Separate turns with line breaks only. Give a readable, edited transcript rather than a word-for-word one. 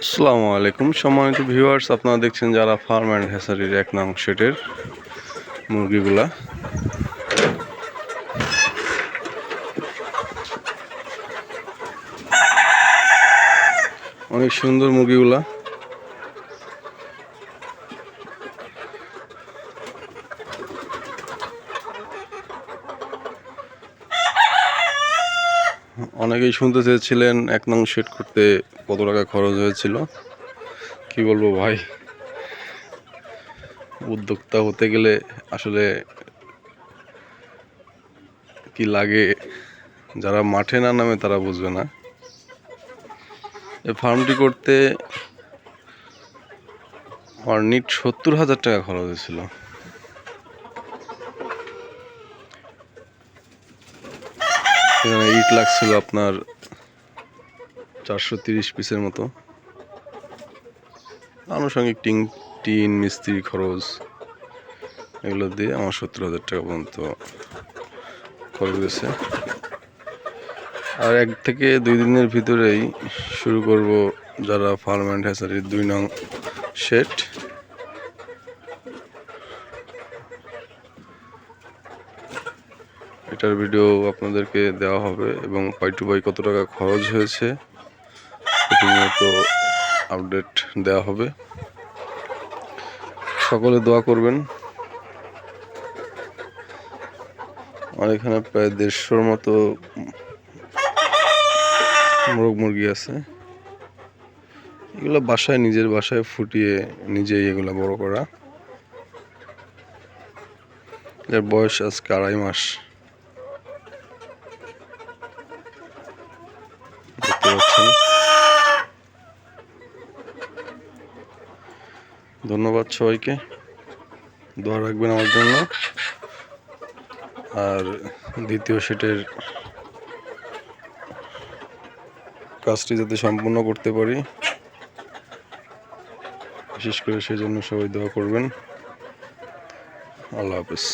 আসসালামু আলাইকুম সম্মানিত ভিউয়ার্স, আপনারা দেখছেন যারা ফার্ম অ্যান্ড হ্যাচারির 1 নং শেডের মুরগিগুলা। অনেক সুন্দর মুরগিগুলা। অনেকেই শুনতে চেয়েছিলেন 1 নং শেড করতে কত টাকা খরচ হয়েছিল। কি বলবো ভাই, উদ্যোক্তা হতে গেলে আসলে কি লাগে, যারা মাঠে না নামে তারা বুঝবে না। এই ফার্মটি করতে আমার নিট 70,000 টাকা খরচ হয়েছিল। এখানে ইট লাগছিল আপনার 430 পিসের মতো। আনুষঙ্গিক টিন মিস্ত্রি খরচ এগুলো দিয়ে আমার 70,000 টাকা পর্যন্ত খরচ গেছে। আর 1 থেকে 2 দিনের ভিতরেই শুরু করব যারা ফার্ম অ্যান্ড হ্যাচারির 2 নং শেড। এটার ভিডিও আপনাদেরকে দেওয়া হবে এবং পাই টু পাই কত টাকা খরচ হয়েছে প্রতিনিয়ত আপডেট দেওয়া হবে। সকলে দোয়া করবেন। আর এখানে প্রায় 150-র মতো মোরগ মুরগি আছে। এগুলো বাসায়, নিজের বাসায় ফুটিয়ে নিজেই এগুলো বড় করা। এর বয়স আজকে 2.5 মাস। দেখতে পাচ্ছেন। ধন্যবাদ সবাইকে, দোয়া রাখবেন আমার জন্য। আর দ্বিতীয় সেটের কাজটি যাতে সম্পূর্ণ করতে পারি, বিশেষ করে সেজন্য সবাই দোয়া করবেন। আল্লাহ হাফেজ।